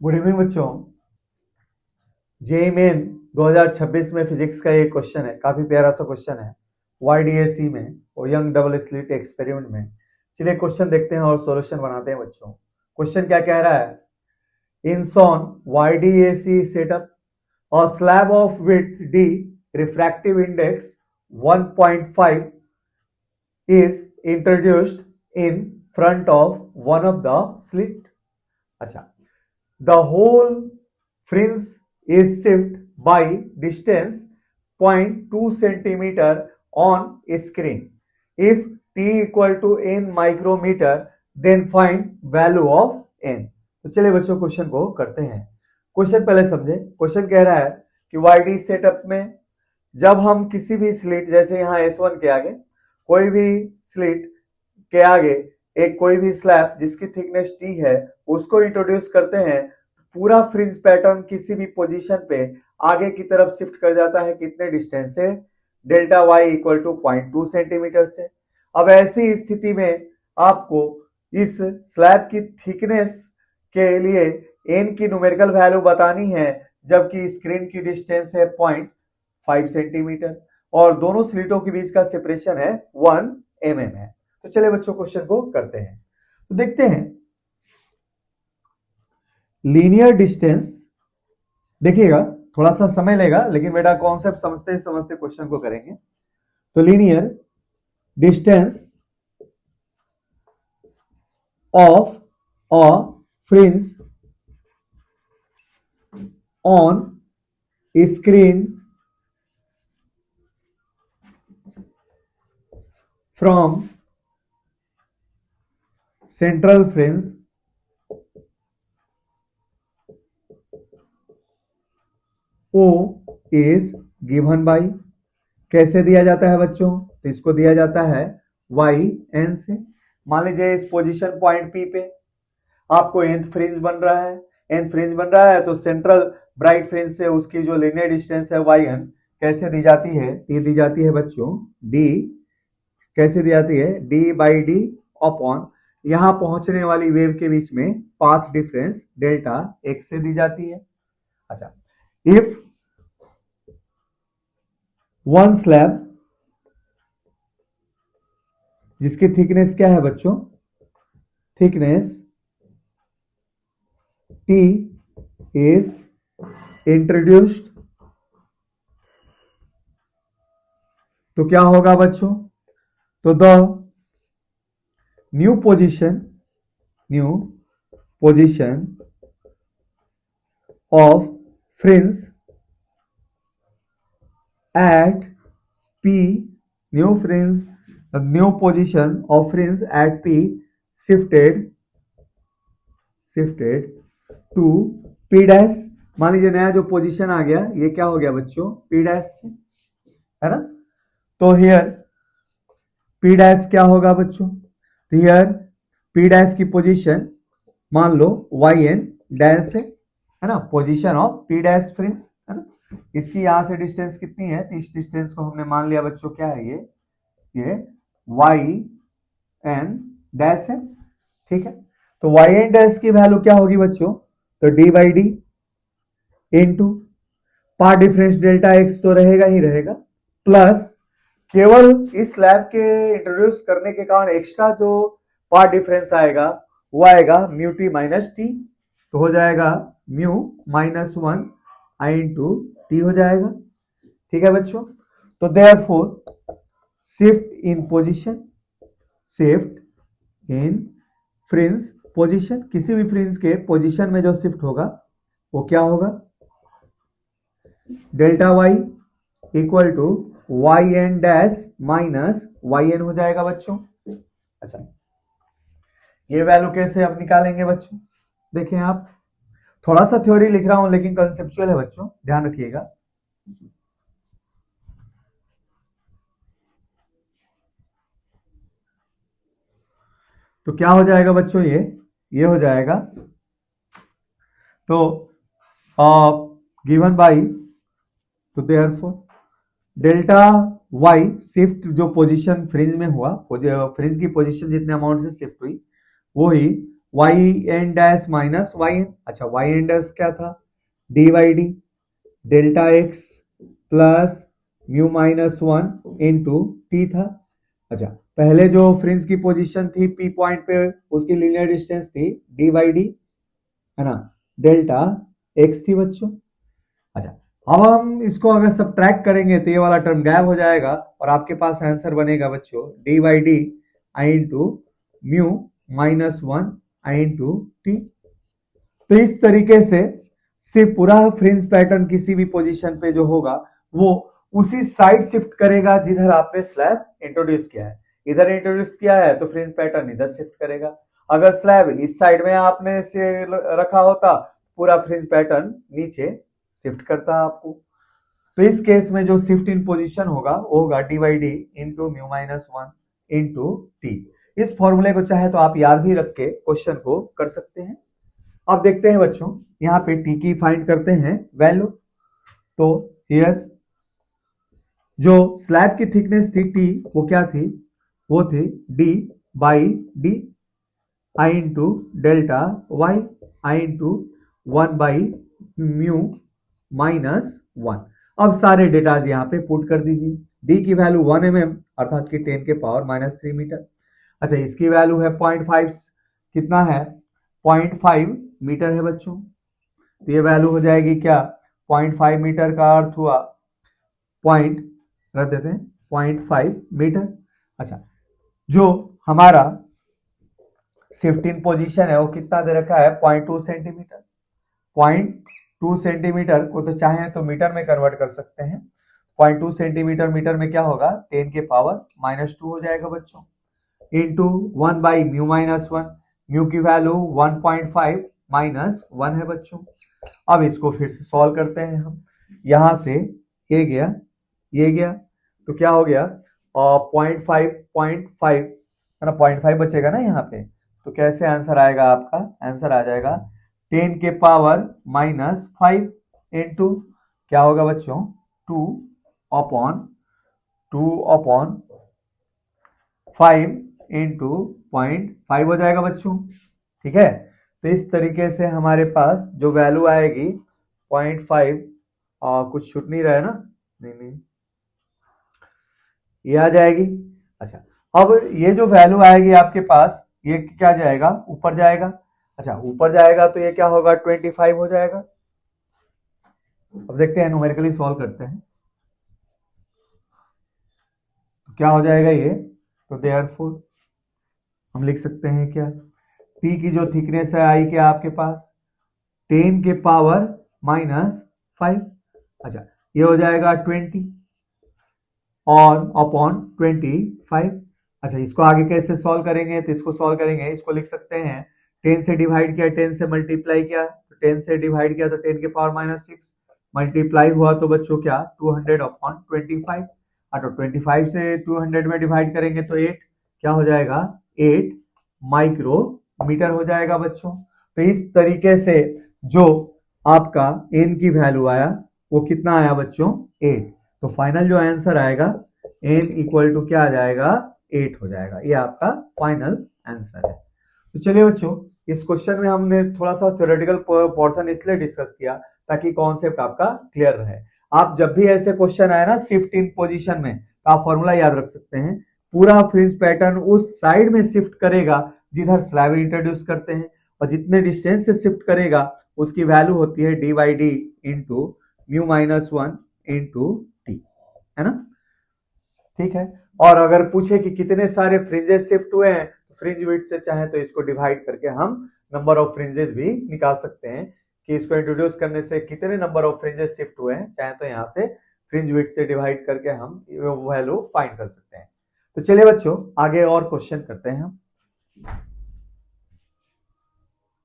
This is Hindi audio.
गुड इवनिंग बच्चों। जेईई मेन 2026 में फिजिक्स का ये क्वेश्चन है, काफी प्यारा सा क्वेश्चन है YDAC में और यंग डबल स्लिट एक्सपेरिमेंट में। चलिए क्वेश्चन देखते हैं और सॉल्यूशन बनाते हैं बच्चों। क्वेश्चन क्या कह रहा है? इन सॉन YDAC setup a slab of width d refractive index 1.5 is introduced in front of one of the slit. अच्छा, the whole fringe is shifted by distance 0.2 centimeter on screen. If t equal to n micrometer, then find value of n. तो चलिए बच्चों क्वेश्चन को करते हैं। क्वेश्चन पहले समझे। क्वेश्चन कह रहा है कि YD सेटअप में जब हम किसी भी स्लिट, जैसे यहाँ S1 के आगे कोई भी स्लिट के आगे एक कोई भी स्लैब जिसकी थिकनेस T है उसको इंट्रोड्यूस करते हैं, पूरा फ्रिंज पैटर्न किसी भी पोजीशन पे आगे की तरफ शिफ्ट कर जाता है। कितने डिस्टेंस से? Delta y equal to 0.2 centimetre से। अब ऐसी स्थिति में आपको इस स्लैब की थिकनेस के लिए n की न्यूमेरिकल वैल्यू बतानी है, जबकि स्क्रीन की डिस्टेंस है 0.5 सेंटीमीटर और दोनों स्लिटों के बीच का सेपरेशन है 1 mm है। तो चलिए बच्चों क्वेश्चन को करते हैं। तो देखते हैं लीनियर डिस्टेंस। देखिएगा थोड़ा सा समय लेगा, लेकिन बेटा कॉन्सेप्ट समझते समझते क्वेश्चन को करेंगे। तो linear distance of a fringe on screen from central fringe O is given by, कैसे दिया जाता है बच्चों? तो इसको दिया जाता है YN से। मान लीजिए इस पोजीशन पॉइंट P पे आपको nth फ्रिंज बन रहा है, nth फ्रिंज बन रहा है, तो सेंट्रल ब्राइट फ्रिंज से उसकी जो लीनियर डिस्टेंस है YN कैसे दी जाती है? ये दी जाती है बच्चों D, कैसे दी जाती है? D बाई D अपॉन यहां पहुंचने वाली वेव के बीच में पाथ डिफरेंस डेल्टा x से दी जाती है। अच्छा, इफ वन स्लैब जिसकी थिकनेस क्या है बच्चों? थिकनेस T is introduced, तो क्या होगा बच्चों? तो the new position of fringe at P, new position of fringe at P shifted to P dash। मान लीजिए नया जो पोजीशन आ गया ये क्या हो गया बच्चों? P dash से, है ना? तो हियर P dash क्या होगा बच्चों? हियर P dash की पोजीशन मान लो YN डैश से, है ना? Position of P dash fringe, है ना? इसकी यहां से डिस्टेंस कितनी है? तो इस डिस्टेंस को हमने मान लिया बच्चों क्या है? ये YN डैश है, ठीक है? तो YN डैश की वैल्यू क्या होगी बच्चों? तो D by D into path difference delta x तो रहेगा ही रहेगा, प्लस केवल इस स्लैब के इंट्रोड्यूस करने के कारण एक्स्ट्रा जो पार्ट डिफरेंस आएगा वो आएगा म्यू टी माइनस टी, तो हो जाएगा म्यू माइनस 1 आई इंटू टी हो जाएगा। ठीक है बच्चों? तो therefore shift in fringe position, किसी भी फ्रिंज के पोजीशन में जो शिफ्ट होगा वो क्या होगा? Delta Y equal to Y N dash minus Y N हो जाएगा बच्चों। अच्छा, ये वैल्यू कैसे अब निकालेंगे बच्चों? देखें आप, थोड़ा सा थ्योरी लिख रहा हूं लेकिन कंसेप्चुअल है बच्चों, ध्यान रखिएगा। तो क्या हो जाएगा बच्चों? ये हो जाएगा तो गिवन बाई, तो देयरफॉर डेल्टा वाई शिफ्ट जो पोजीशन फ्रिंज में हुआ, फ्रिंज की पोजीशन जितने अमाउंट से शिफ्ट हुई वो ही Y N dash minus Y N. अच्छा, वाई एन डैश क्या था, D Y D delta X plus mu minus one into T था। अच्छा, पहले जो फ्रिंज की पोजीशन थी पी पॉइंट पे, उसकी लीनियर डिस्टेंस थी डी बाई डी, है ना, डेल्टा एक्स थी बच्चों। अच्छा, अब हम इसको अगर सब्ट्रैक्ट करेंगे तो ये वाला टर्म गायब हो जाएगा और आपके पास आंसर बनेगा बच्चों D by D I into mu minus one I into T. तो इस तरीके से पूरा फ्रिंज पैटर्न किसी भी पोजीशन पे जो होगा वो उसी साइड शिफ्ट करेगा जिधर आपने स्लैब इंट्रोड्यूस किया है। इधर इंट्रोड्यूस किया है तो फ्रिंज पैटर्न इधर शिफ्ट करेगा। अगर स्लैब इस साइड में आपने से रखा होता, पूरा फ्रिंज पैटर्न नीचे शिफ्ट करता आपको। तो इस केस में जो शिफ्ट इन पोजीशन होगा वो होगा D by D into mu minus one into T. इस फॉर्मूले को चाहे तो आप याद भी रख के क्वेश्चन को कर सकते हैं। अब देखते हैं बच्चों, यहाँ पे टी की फाइंड करते हैं वैल्यू। तो हियर जो स्लैब की थिकनेस थी टी, वो क्या थी, वो थी D by D I into delta Y I into one by mu minus one. अब सारे डेटाज यहाँ पे पुट कर दीजिए। डी की वैल्यू 1 mm अर्थात कि 10 के पावर माइनस 3 मीटर। अच्छा, इसकी वैल्यू है 0.5, कितना है 0.5 मीटर है बच्चों। तो ये वैल्यू हो जाएगी क्या, 0.5 मीटर का अर्थ हुआ पॉइंट रख देते हैं 0.5 मीटर। अच्छा, जो हमारा शिफ्ट इन पोजीशन है वो कितना दे रखा है 0.2 सेंटीमीटर। 0.2 सेंटीमीटर को तो चाहे तो मीटर में कन्वर्ट कर सकते हैं। 0.2 सेंटीमीटर मीटर में क्या होगा 10 के पावर माइनस 2 हो जाएगा बच्चों, into 1 by mu minus one. Mu की वैल्यू 1.5 माइनस 1 है बच्चों। अब इसको फिर से सॉल्व करते हैं हम। यहां से ये गया, ये गया, तो क्या हो गया 0.5 है ना, 0.5 बचेगा ना यहाँ पे। तो कैसे आंसर आएगा आपका, आंसर आ जाएगा 10 के पावर माइनस 5 इंटू क्या होगा बच्चों 2 अपॉन 5 इंटू 0.5 हो जाएगा बच्चों। ठीक है, तो इस तरीके से हमारे पास जो वैल्यू आएगी 0.5, कुछ छूट नहीं रहा है ना, नहीं ये आ जाएगी। अच्छा, अब ये जो वैल्यू आएगी आपके पास ये क्या जाएगा, ऊपर जाएगा। अच्छा, ऊपर जाएगा तो ये क्या होगा 25 हो जाएगा। अब देखते हैं न्यूमेरिकली सॉल्व करते हैं तो क्या हो जाएगा ये। तो देयरफॉर हम लिख सकते हैं क्या, टी की जो थिकनेस है आई क्या आपके पास 10 के पावर माइनस 5। अच्छा, ये हो जाएगा 20 और अपॉन 25। अच्छा, इसको आगे कैसे सॉल्व करेंगे, तो इसको सॉल्व करेंगे, इसको लिख सकते हैं 10 से डिवाइड किया 10 से मल्टीप्लाई किया तो 10 से डिवाइड किया तो 10 के पावर माइनस 6 मल्टीप्लाई हुआ तो बच्चों क्या 200 अपॉन 25। तो 25 से 200 में डिवाइड करेंगे तो 8 क्या हो जाएगा 8 माइक्रोमीटर हो जाएगा बच्चों। तो इस तरीके से जो आपका n की वैल्यू आया वो कितना आया बच्चों 8। तो फाइनल जो आंसर आएगा n इक्वल टू क्या आ जाएगा 8 हो जाएगा। ये आपका फाइनल आंसर है। तो चलिए बच्चों, इस क्वेश्चन में हमने थोड़ा सा थ्योरेटिकल पोर्शन इसलिए डिस्कस किया ताकि कॉन्सेप्ट आपका क्लियर रहे। आप जब भी ऐसे क्वेश्चन आए ना शिफ्ट इन पोजीशन में, तो आप फॉर्मूला याद रख सकते हैं, पूरा फ्रिंज पैटर्न उस साइड में शिफ्ट करेगा जिधर स्लैब इंट्रोड्यूस करते हैं, और जितने डिस्टेंस से शिफ्ट करेगा उसकी वैल्यू होती है D by D into mu minus one into T, है ना। ठीक है, और अगर पूछे कि कितने सारे फ्रिंजेस शिफ्ट हुए हैं, तो फ्रिंज विड्थ से चाहे तो इसको डिवाइड करके हम नंबर ऑफ फ्रिंजेस भी निकाल सकते हैं कि इसको इंट्रोड्यूस करने से कितने नंबर ऑफ फ्रिंजेस शिफ्ट हुए हैं, चाहे तो यहाँ से फ्रिंज विड्थ से डिवाइड करके हम वैल्यू फाइंड कर सकते हैं। तो चलिए बच्चों, आगे और क्वेश्चन करते हैं हम।